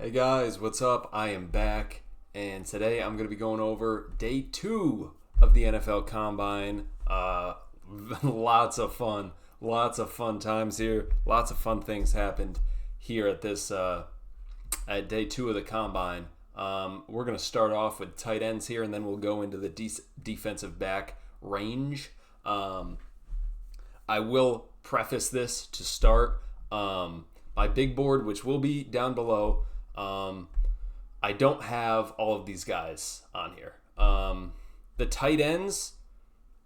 Hey guys, what's up? I am back, and today I'm going to be going over day 2 of the NFL Combine. Lots of fun times here. Lots of fun things happened here at this at day 2 of the Combine. We're going to start off with tight ends here, and then we'll go into the defensive back range. I will preface this to start. My big board, which will be down below. I don't have all of these guys on here. The tight ends,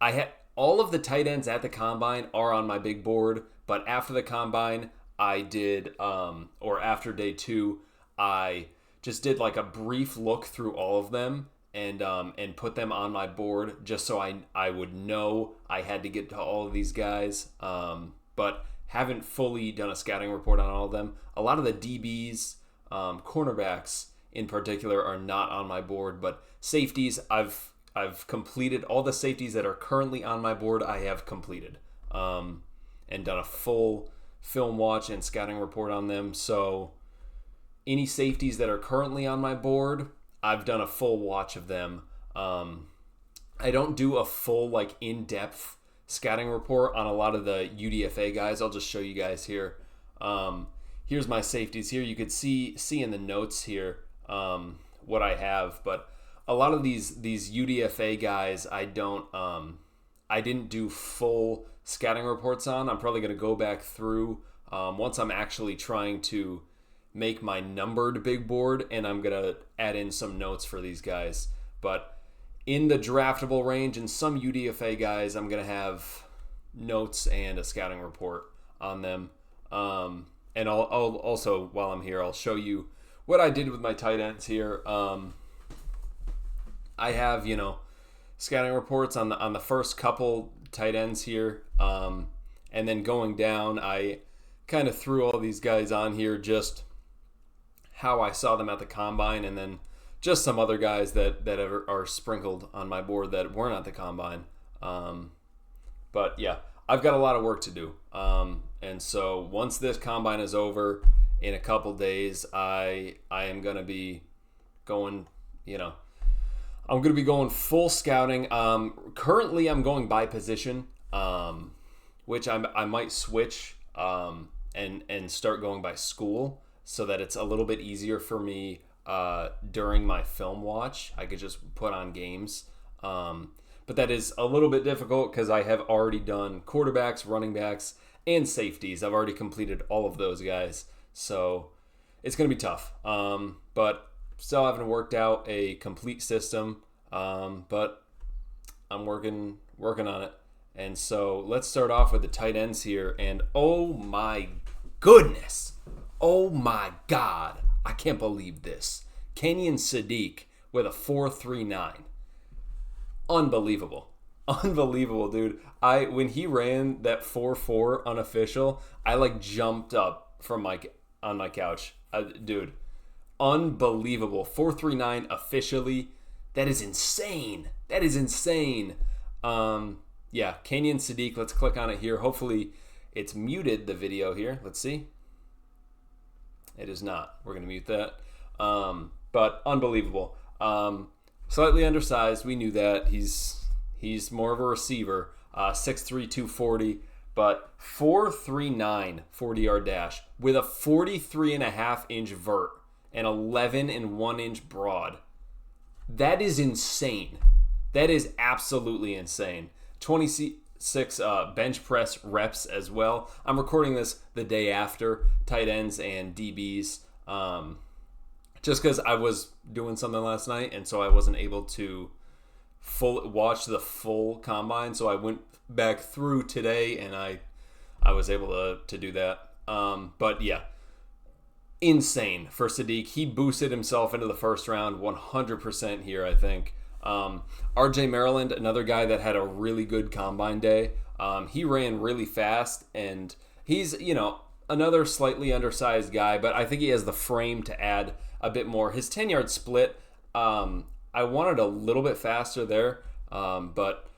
I had all of the tight ends at the combine are on my big board, but after the combine, I did, or after day 2, I just did like a brief look through all of them and put them on my board just so I would know I had to get to all of these guys. But haven't fully done a scouting report on all of them. A lot of the DBs, cornerbacks in particular, are not on my board, but safeties, I've completed all the safeties that are currently on my board. I have completed and done a full film watch and scouting report on them. So any safeties that are currently on my board, I've done a full watch of them. I don't do a full in-depth scouting report on a lot of the UDFA guys. I'll just show you guys here. Here's my safeties here. You could see in the notes here what I have, but a lot of these UDFA guys I didn't do full scouting reports on. I'm probably going to go back through once I'm actually trying to make my numbered big board, and I'm going to add in some notes for these guys. But in the draftable range and some UDFA guys, I'm going to have notes and a scouting report on them. And I'll also, while I'm here, I'll show you what I did with my tight ends here. I have, scouting reports on the first couple tight ends here. And then going down, I kind of threw all these guys on here, just how I saw them at the combine, and then just some other guys that are sprinkled on my board that weren't at the combine. But yeah, I've got a lot of work to do. And so once this combine is over in a couple days, I am going to be going, I'm going to be going full scouting. Currently I'm going by position, which I might switch and start going by school so that it's a little bit easier for me during my film watch. I could just put on games. But that is a little bit difficult because I have already done quarterbacks, running backs, and safeties. I've already completed all of those guys. So it's going to be tough. But still haven't worked out a complete system. But I'm working on it. And so let's start off with the tight ends here. And oh my goodness. Oh my God. I can't believe this. Kenyon Sadiq with a 4.39. Unbelievable, dude. When he ran that 4.4 unofficial, I jumped up from on my couch, dude. Unbelievable. 4.39 officially. That is insane. Yeah, Kenyon Sadiq. Let's click on it here. Hopefully, it's muted the video here. Let's see. It is not. We're gonna mute that. But unbelievable. Slightly undersized. We knew that. He's more of a receiver. 6'3", 240, but 4.39 40-yard dash with a 43.5-inch vert and 11 and 1 inch broad. That is insane. That is absolutely insane. 26 bench press reps as well. I'm recording this the day after tight ends and DBs. Just because I was doing something last night, and so I wasn't able to watch the full combine. So I went back through today, and I was able to do that. But yeah, insane for Sadiq. He boosted himself into the first round 100% here, I think. RJ Maryland, another guy that had a really good combine day. He ran really fast, and he's, another slightly undersized guy, but I think he has the frame to add a bit more. His 10-yard split, I wanted a little bit faster there, but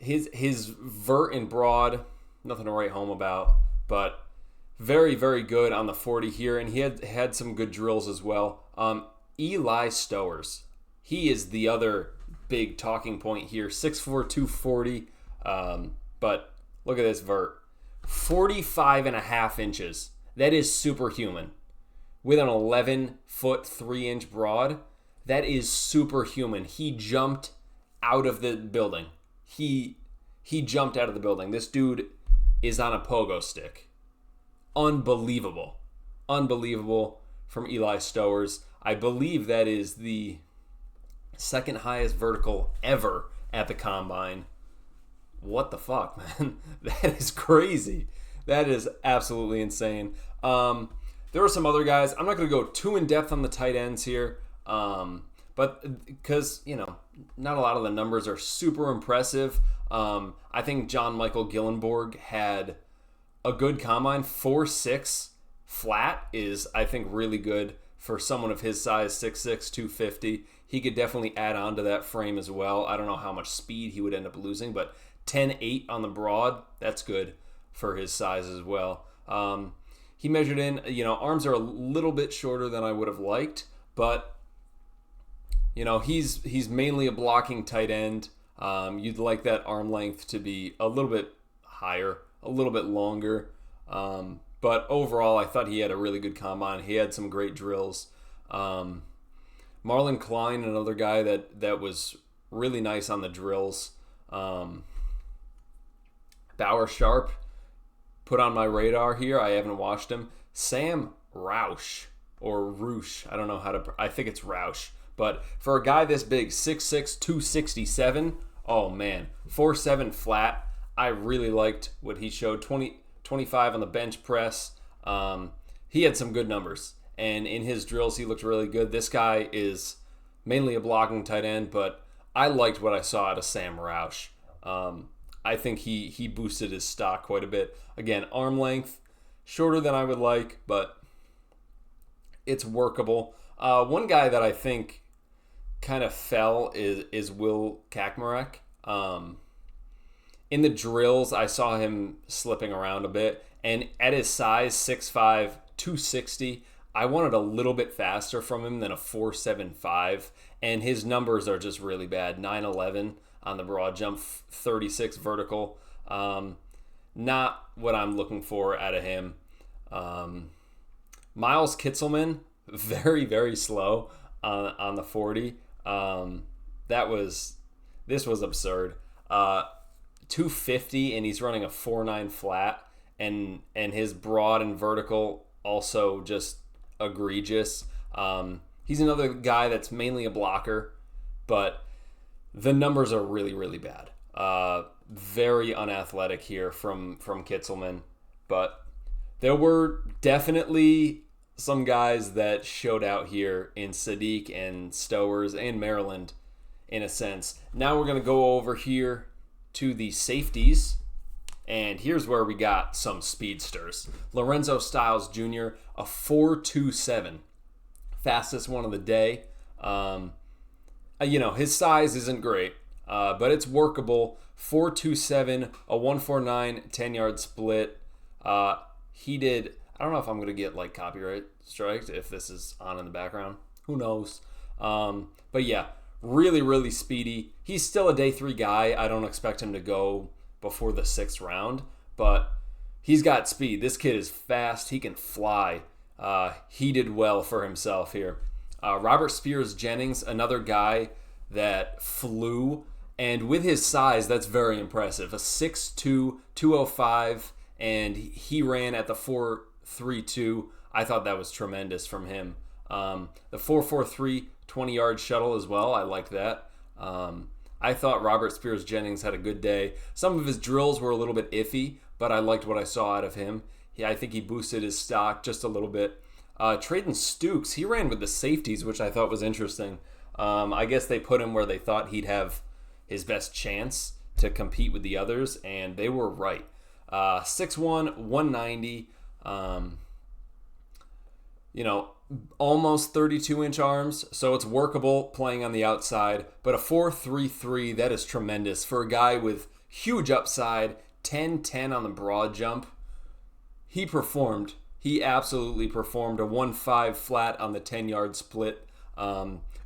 his vert and broad, nothing to write home about, but very, very good on the 40 here, and he had some good drills as well. Eli Stowers. He is the other big talking point here. 6'4", 240. But look at this vert. 45.5 inches. That is superhuman. With an 11-foot, 3-inch broad, that is superhuman. He jumped out of the building. He jumped out of the building. This dude is on a pogo stick. Unbelievable. Unbelievable from Eli Stowers. I believe that is the second highest vertical ever at the combine. What the fuck, man? That is crazy. That is absolutely insane. There were some other guys. I'm not going to go too in depth on the tight ends here, but because, not a lot of the numbers are super impressive. I think John Michael Gillenborg had a good combine. 4.6 flat is, I think, really good for someone of his size, 6'6", 250. He could definitely add on to that frame as well. I don't know how much speed he would end up losing, but 10.8 on the broad, that's good for his size as well. He measured in, arms are a little bit shorter than I would have liked, but, he's mainly a blocking tight end. You'd like that arm length to be a little bit higher, a little bit longer. But overall, I thought he had a really good combine. He had some great drills. Marlon Klein, another guy that was really nice on the drills. Bauer Sharp, put on my radar here. I haven't watched him. Sam Roush, or Roosh. I don't know how to... I think it's Roush. But for a guy this big, 6'6", 267, oh man, 4.7 flat. I really liked what he showed. 25 on the bench press. He had some good numbers. And in his drills, he looked really good. This guy is mainly a blocking tight end, but I liked what I saw out of Sam Roush. I think he boosted his stock quite a bit. Again, arm length, shorter than I would like, but it's workable. One guy that I think kind of fell is Will Kakmarek. In the drills, I saw him slipping around a bit, and at his size, 6'5", 260, I wanted a little bit faster from him than a 4.75, and his numbers are just really bad. 9.11 on the broad jump, 36 vertical. Not what I'm looking for out of him. Miles Kitzelman, very, very slow on the 40. This was absurd. 250, and he's running a 4.9 flat, and his broad and vertical also just egregious. He's another guy that's mainly a blocker, but the numbers are really, really bad. Very unathletic here from Kitzelman, but there were definitely some guys that showed out here in Sadiq and Stowers and Maryland, in a sense. Now we're going to go over here to the safeties, and here's where we got some speedsters. Lorenzo Styles Jr., a 4.27, fastest one of the day. His size isn't great, but it's workable. 4.27, a 1.49, 10-yard split. He did... I don't know if I'm going to get copyright striked if this is on in the background. Who knows? But yeah, really, really speedy. He's still a day 3 guy. I don't expect him to go before the 6th round, but he's got speed. This kid is fast. He can fly. He did well for himself here. Robert Spears Jennings, another guy that flew, and with his size, that's very impressive. A 6'2", 205, and he ran at the 4.32. I thought that was tremendous from him. The 4.43 20-yard shuttle as well. I liked that. I thought Robert Spears Jennings had a good day. Some of his drills were a little bit iffy, but I liked what I saw out of him. I think he boosted his stock just a little bit. Trayden Stukes, he ran with the safeties, which I thought was interesting. I guess they put him where they thought he'd have his best chance to compete with the others, and they were right. 6'1", 190, almost 32-inch arms, so it's workable playing on the outside, but a 4.33, that is tremendous for a guy with huge upside, 10.10 on the broad jump. he performed. He absolutely performed a 1-5 flat on the 10-yard split.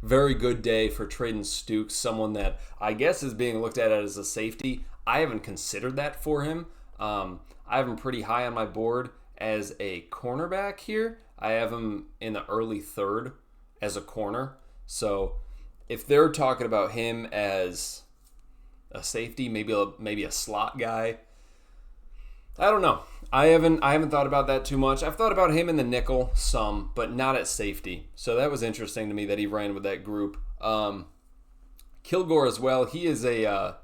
Very good day for Traden Stukes, someone that I guess is being looked at as a safety. I haven't considered that for him. I have him pretty high on my board as a cornerback here. I have him in the early third as a corner. So if they're talking about him as a safety, maybe a slot guy, I don't know. I haven't thought about that too much. I've thought about him in the nickel some, but not at safety. So that was interesting to me that he ran with that group. Kilgore as well. He's a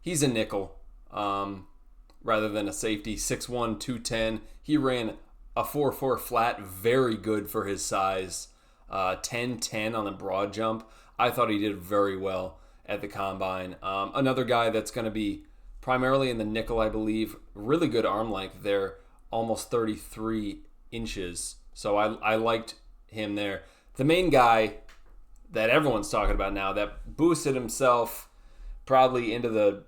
nickel rather than a safety. 6'1", 210. He ran a 4.4 flat, very good for his size. 10.10 on the broad jump. I thought he did very well at the combine. Another guy that's going to be primarily in the nickel, I believe. Really good arm length there, almost 33 inches. So I liked him there. The main guy that everyone's talking about now that boosted himself probably into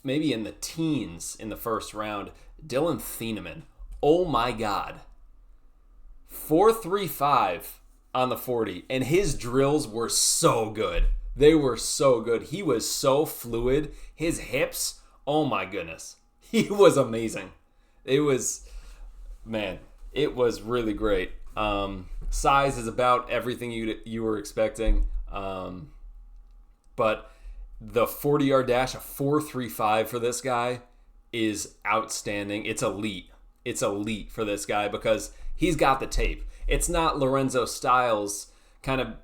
maybe in the teens in the first round, Dylan Thieneman. Oh my God. 4.35 on the 40, and his drills were so good. They were so good. He was so fluid. His hips, oh my goodness. He was amazing. It was really great. Size is about everything you were expecting. But the 40-yard dash, a 4.35 for this guy is outstanding. It's elite. It's elite for this guy because he's got the tape. It's not Lorenzo Styles kind of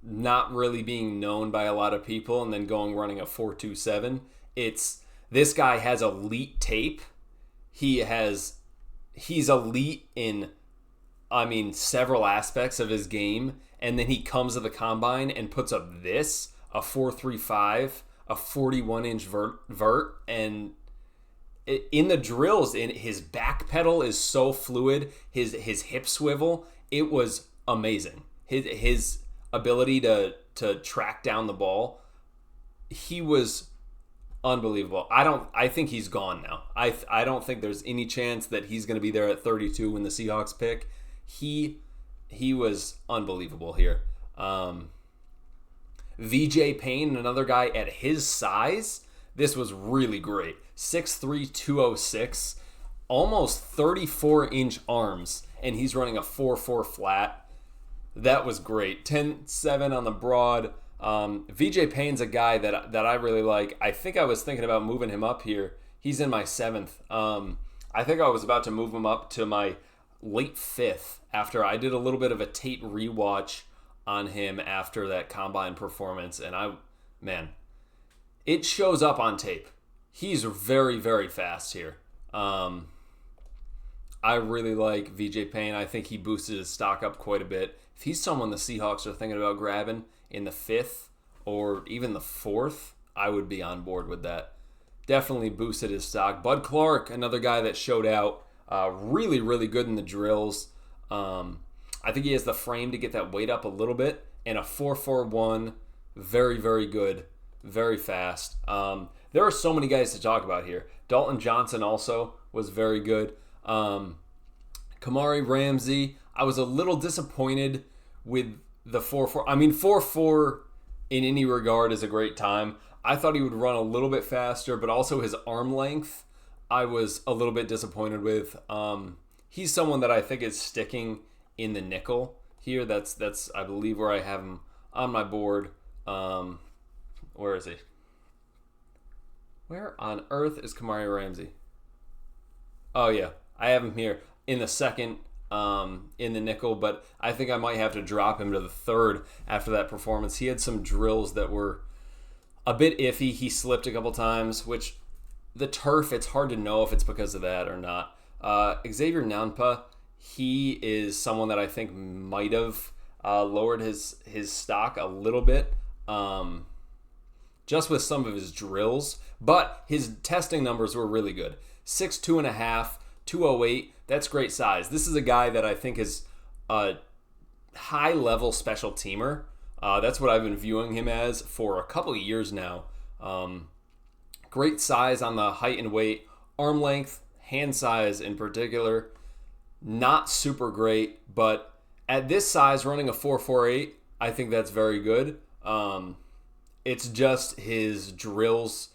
not really being known by a lot of people and then running a 4.27. It's this guy has elite tape. He's elite in several aspects of his game, and then he comes to the combine and puts up a 4.35, a 41-inch vert, and in the drills, in his back pedal is so fluid, his hip swivel, it was amazing. His ability to track down the ball, he was unbelievable. I think he's gone now. I don't think there's any chance that he's going to be there at 32 when the Seahawks pick. He was unbelievable here. VJ Payne, another guy at his size, this was really great. 6'3", 206, almost 34-inch arms, and he's running a 4.4 flat. That was great. 10.7 on the broad. VJ Payne's a guy that I really like. I think I was thinking about moving him up here. He's in my 7th. I think I was about to move him up to my late 5th after I did a little bit of a tape rewatch on him after that combine performance, and it shows up on tape. He's very, very fast here. I really like VJ Payne. I think he boosted his stock up quite a bit. If he's someone the Seahawks are thinking about grabbing in the 5th or even the 4th, I would be on board with that. Definitely boosted his stock. Bud Clark, another guy that showed out, really, really good in the drills. I think he has the frame to get that weight up a little bit, and a 4.41, very, very good, very fast. There are so many guys to talk about here. Dalton Johnson also was very good. Kamari Ramsey, I was a little disappointed with the 4.4. 4.4 in any regard is a great time. I thought he would run a little bit faster, but also his arm length, I was a little bit disappointed with. He's someone that I think is sticking in the nickel here. That's I believe where I have him on my board. Where is he? Where on earth is Kamari Ramsey? Oh yeah, I have him here in the 2nd in the nickel, but I think I might have to drop him to the 3rd after that performance. He had some drills that were a bit iffy. He slipped a couple times, which the turf, it's hard to know if it's because of that or not. Xavier Nwanpa, he is someone that I think might have lowered his stock a little bit just with some of his drills, but his testing numbers were really good. 6'2.5", 208, that's great size. This is a guy that I think is a high-level special teamer. That's what I've been viewing him as for a couple of years now. Great size on the height and weight, arm length, hand size in particular, not super great, but at this size, running a 4.48, I think that's very good. It's just his drills,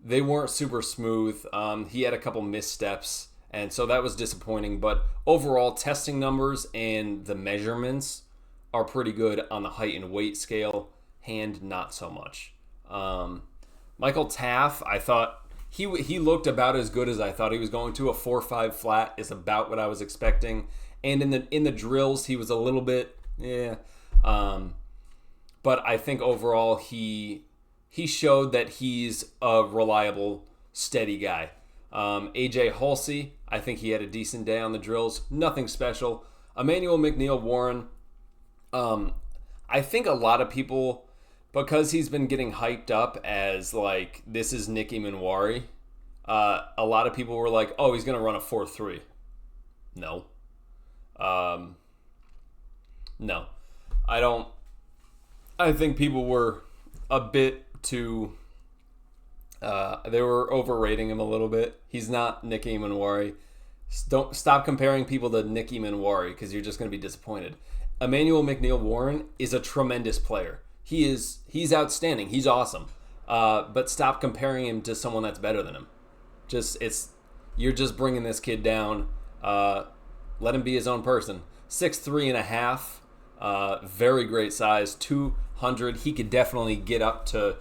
they weren't super smooth. He had a couple missteps, and so that was disappointing. But overall, testing numbers and the measurements are pretty good on the height and weight scale. Hand, not so much. Michael Taff, I thought he looked about as good as I thought he was going to. A 4.5 flat is about what I was expecting. And in the drills, he was a little bit, but I think overall he showed that he's a reliable, steady guy. AJ Halsey, I think he had a decent day on the drills. Nothing special. Emmanuel McNeil-Warren, I think a lot of people, because he's been getting hyped up as like, this is Nicky Manwari, a lot of people were like, oh, he's going to run a 4.3. No. No. I think people were a bit too, they were overrating him a little bit. He's not Nicky Manwari. Don't stop comparing people to Nicky Manwari because you're just going to be disappointed. Emmanuel McNeil-Warren is a tremendous player. He's outstanding. He's awesome. But stop comparing him to someone that's better than him. You're just bringing this kid down. Let him be his own person. 6'3 and a half. Very great size. 200. He could definitely get up to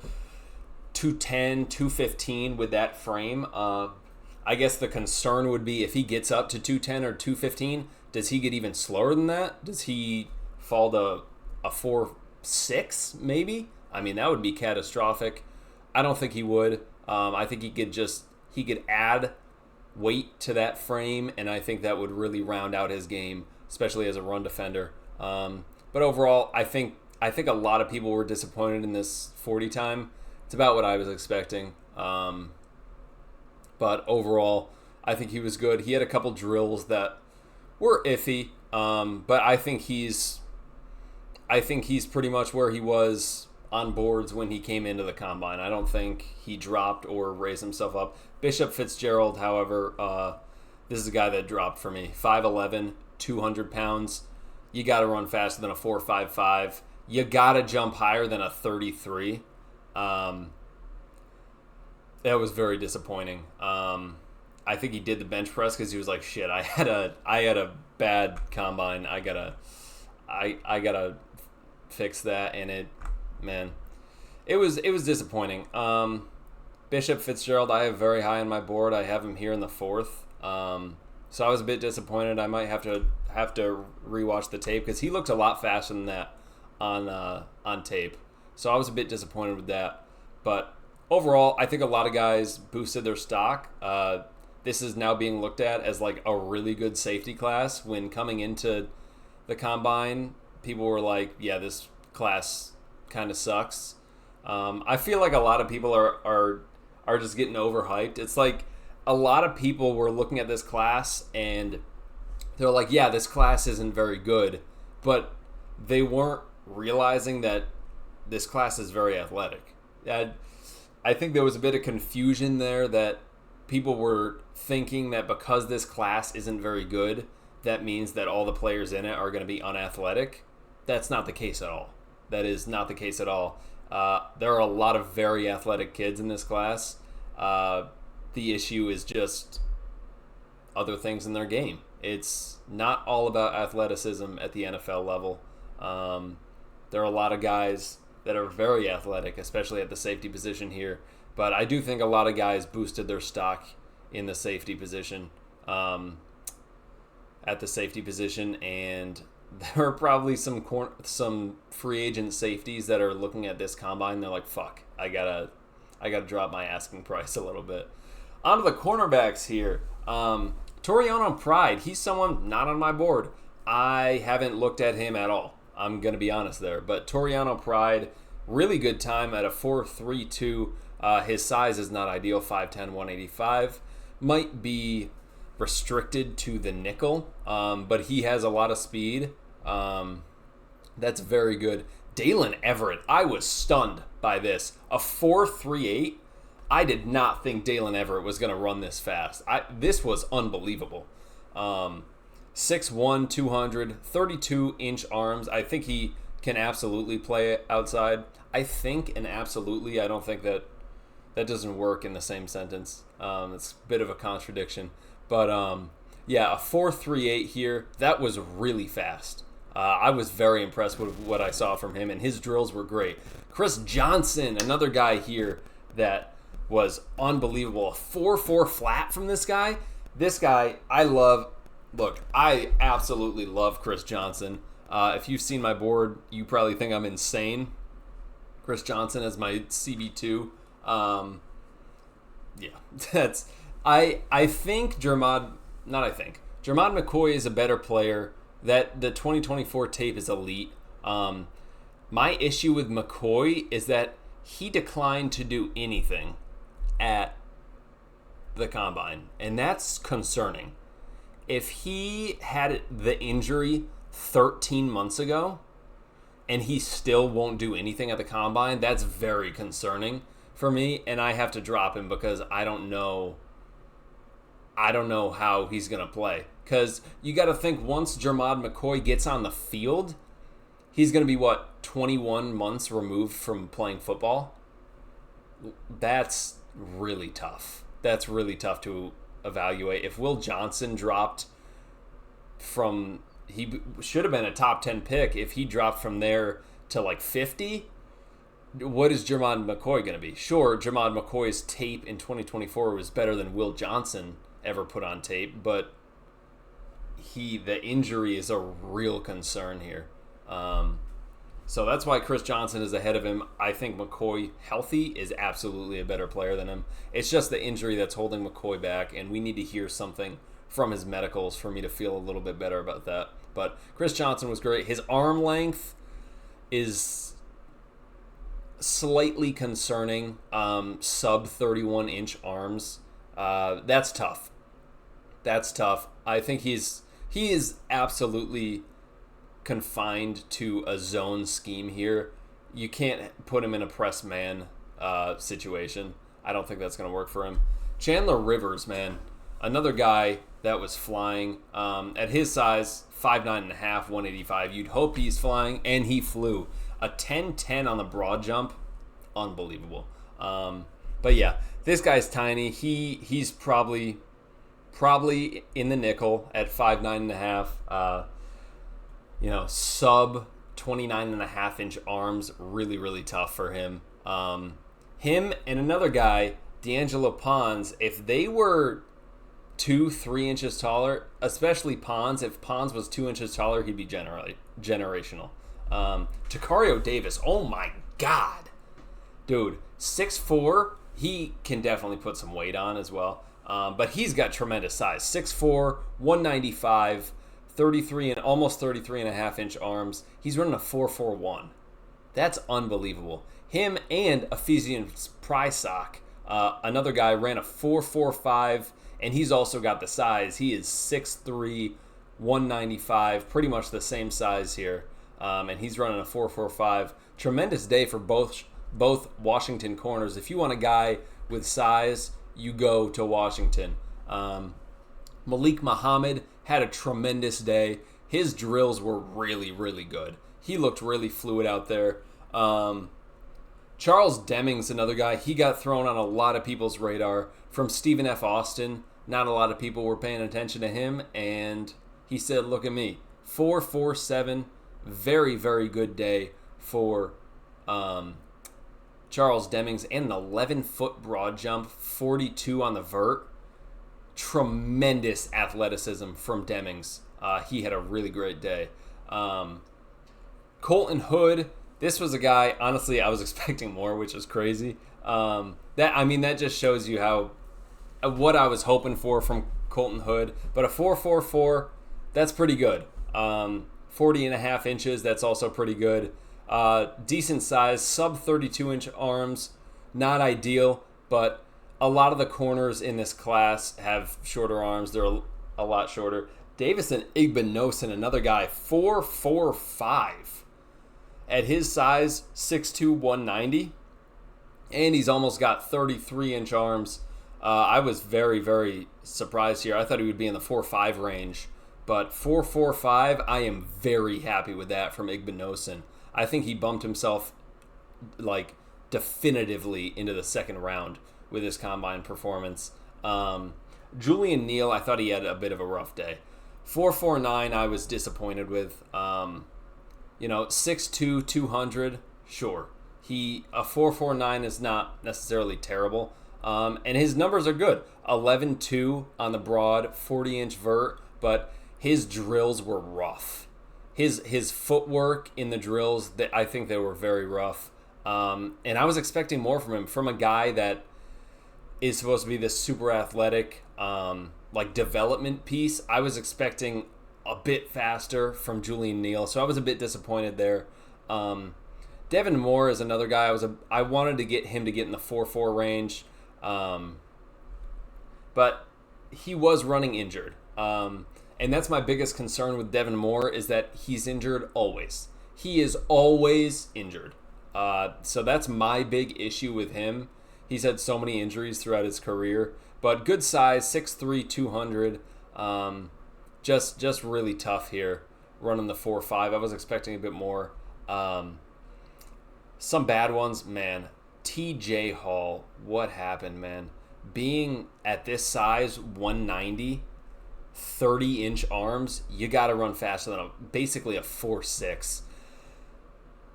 210, 215 with that frame. I guess the concern would be if he gets up to 210 or 215, does he get even slower than that? Does he fall to a 4.6 maybe? I mean, that would be catastrophic. I don't think he would. I think he could add weight to that frame, and I think that would really round out his game, especially as a run defender. But overall, I think a lot of people were disappointed in this 40 time. It's about what I was expecting. But overall, I think he was good. He had a couple drills that were iffy, but I think he's pretty much where he was on boards when he came into the combine. I don't think he dropped or raised himself up. Bishop Fitzgerald, however, this is a guy that dropped for me. 5'11", 200 pounds. You got to run faster than a 4.55. You got to jump higher than a 33. That was very disappointing. I think he did the bench press because he was like, "Shit, I had a bad combine. I gotta fix that." And it was disappointing. Bishop Fitzgerald, I have very high on my board. I have him here in the 4th. So I was a bit disappointed. I might have to rewatch the tape because he looked a lot faster than that on tape. So I was a bit disappointed with that. But overall, I think a lot of guys boosted their stock. This is now being looked at as like a really good safety class. When coming into the combine, people were like, "Yeah, this class kind of sucks." I feel like a lot of people are just getting overhyped. It's like a lot of people were looking at this class and they're like, "Yeah, this class isn't very good," but they weren't realizing that this class is very athletic. I think there was a bit of confusion there that people were thinking that because this class isn't very good, that means that all the players in it are going to be unathletic. That's not the case at all. That is not the case at all. There are a lot of very athletic kids in this class. The issue is just other things in their game. It's not all about athleticism at the NFL level. There are a lot of guys that are very athletic, especially at the safety position here. But I do think a lot of guys boosted their stock in the safety position, and there are probably some free agent safeties that are looking at this combine. They're like, "Fuck, I gotta drop my asking price a little bit." On to the cornerbacks here. Toriano Pride, he's someone not on my board. I haven't looked at him at all. I'm going to be honest there. But Toriano Pride, really good time at a 4.32. His size is not ideal, 5'10", 185. Might be restricted to the nickel, but he has a lot of speed. That's very good. Dalen Everett, I was stunned by this. A 4.38. I did not think Dalen Everett was going to run this fast. This was unbelievable. 6'1", 200, 32-inch arms. I think he can absolutely play outside. I think and absolutely. I don't think that doesn't work in the same sentence. It's a bit of a contradiction. But, yeah, a 4.38 here. That was really fast. I was very impressed with what I saw from him, and his drills were great. Chris Johnson, another guy here that was unbelievable. A 4.4 flat from this guy. This guy, I love. Look, I absolutely love Chris Johnson. If you've seen my board, you probably think I'm insane. Chris Johnson as my CB2. Yeah, that's. I think Jermod McCoy is a better player. That the 2024 tape is elite. My issue with McCoy is that he declined to do anything at the combine, and that's concerning. If he had the injury 13 months ago and he still won't do anything at the combine, that's very concerning for me, and I have to drop him because I don't know how he's going to play. Because you got to think once Jermod McCoy gets on the field, he's going to be, 21 months removed from playing football? That's really tough. That's really tough to evaluate. If Will Johnson dropped from, he should have been a top 10 pick. If he dropped from there to 50, what is Jermod McCoy going to be? Sure, Jermod McCoy's tape in 2024 was better than Will Johnson ever put on tape, but the injury is a real concern here. So that's why Chris Johnson is ahead of him. I think McCoy, healthy, is absolutely a better player than him. It's just the injury that's holding McCoy back, and we need to hear something from his medicals for me to feel a little bit better about that. But Chris Johnson was great. His arm length is slightly concerning. Sub 31-inch arms. That's tough. That's tough. I think he is absolutely confined to a zone scheme here. You can't put him in a press man situation. I don't think that's going to work for him. Chandler Rivers, man, another guy that was flying. At his size, 5'9.5", 185, you'd hope he's flying, and he flew. A 10-10 on the broad jump, unbelievable. But yeah, this guy's tiny. He's probably in the nickel at 5'9.5". Sub 29.5-inch arms, really, really tough for him. Him and another guy, D'Angelo Pons, if they were 2-3 inches taller, especially Pons, if Pons was 2 inches taller, he'd be generational. Tacario Davis, oh my God. Dude, 6'4", he can definitely put some weight on as well. But he's got tremendous size. 6'4", 195, 33 and almost 33.5-inch arms. He's running a 4.41. That's unbelievable. Him and Ephesian Prysock, another guy, ran a 4.45, and he's also got the size. He is 6'3", 195, pretty much the same size here, and he's running a 4.45. Tremendous day for both Washington corners. If you want a guy with size, you go to Washington. Malik Muhammad had a tremendous day. His drills were really, really good. He looked really fluid out there. Charles Deming's another guy. He got thrown on a lot of people's radar from Stephen F. Austin. Not a lot of people were paying attention to him, and he said, look at me. 4.47, very, very good day for Charles Demings, and an 11-foot broad jump, 42 on the vert. Tremendous athleticism from Demings. He had a really great day. Colton Hood, this was a guy, honestly, I was expecting more, which is crazy. That just shows you what I was hoping for from Colton Hood. But a 4.44, that's pretty good. 40.5 inches, that's also pretty good. Decent size, sub 32-inch arms, not ideal, but a lot of the corners in this class have shorter arms. They're a lot shorter. Davison Igbinosin, another guy, 4.45. At his size, 6'2", 190. and he's almost got 33-inch arms. I was very, very surprised here. I thought he would be in the 4.5 range, but 4.45, I am very happy with that from Igbinosun. I think he bumped himself like definitively into the second round with his combine performance. Julian Neal, I thought he had a bit of a rough day. 4.49, I was disappointed with. 6'2", 200, sure. A 4.49 is not necessarily terrible. And his numbers are good. 11.2 on the broad, 40-inch vert, but his drills were rough. His footwork in the drills, I think they were very rough. And I was expecting more from him, from a guy that is supposed to be this super athletic, development piece. I was expecting a bit faster from Julian Neal, so I was a bit disappointed there. Devin Moore is another guy. I wanted to get him to get in the 4.4 range, but he was running injured. And that's my biggest concern with Devin Moore, is that he's injured always. He is always injured. So that's my big issue with him. He's had so many injuries throughout his career, but good size, 6'3", 200. Just really tough here, running the 4.5. I was expecting a bit more. Some bad ones, man. TJ Hall, what happened, man? Being at this size, 190, 30-inch arms, you got to run faster than basically a 4.6.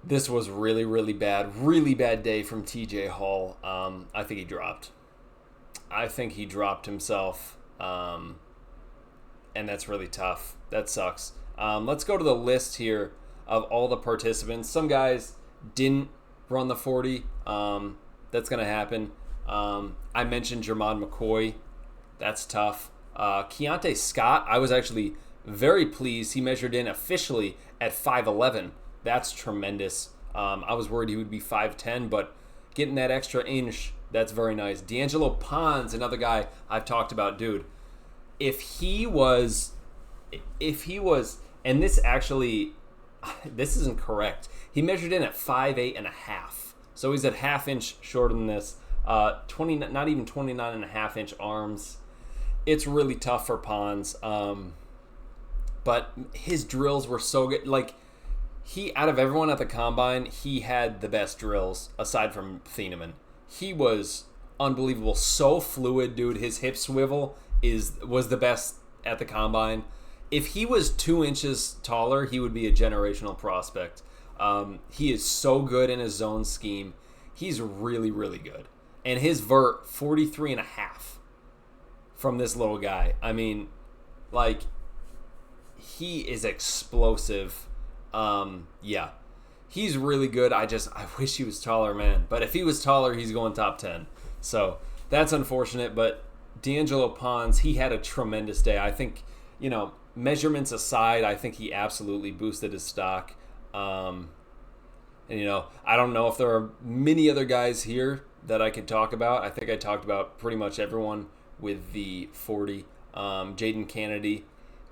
This was really, really bad. Really bad day from TJ Hall. I think he dropped. I think he dropped himself. And that's really tough. That sucks. Let's go to the list here of all the participants. Some guys didn't run the 40. That's going to happen. I mentioned Jermon McCoy. That's tough. Keontae Scott, I was actually very pleased. He measured in officially at 5'11". That's tremendous. I was worried he would be 5'10", but getting that extra inch, that's very nice. D'Angelo Pons, another guy I've talked about, dude. If he was, and this isn't correct. He measured in at 5'8.5". So he's at half inch shorter than this. Not even 29.5-inch arms. It's really tough for Pons. But his drills were so good. Like, out of everyone at the combine, he had the best drills aside from Thieneman. He was unbelievable. So fluid, dude. His hip swivel was the best at the combine. If he was 2 inches taller, he would be a generational prospect. He is so good in his zone scheme. He's really, really good. And his vert, 43.5 from this little guy. I mean, like, he is explosive. Yeah. He's really good. I wish he was taller, man. But if he was taller, he's going top 10. So that's unfortunate. But D'Angelo Pons, he had a tremendous day. I think, measurements aside, I think he absolutely boosted his stock. And, I don't know if there are many other guys here that I could talk about. I think I talked about pretty much everyone with the 40. Jaden Kennedy,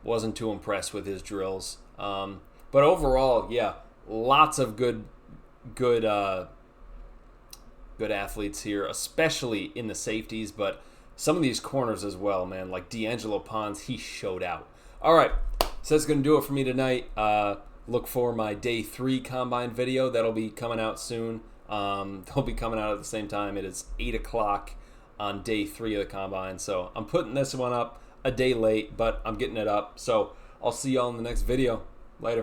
wasn't too impressed with his drills. But overall, yeah, lots of good athletes here, especially in the safeties, but some of these corners as well, man. Like D'Angelo Pons, he showed out. All right, so that's going to do it for me tonight. Look for my Day 3 Combine video. That'll be coming out soon. They'll be coming out at the same time. It is 8 o'clock on Day 3 of the Combine. So I'm putting this one up a day late, but I'm getting it up. So I'll see y'all in the next video.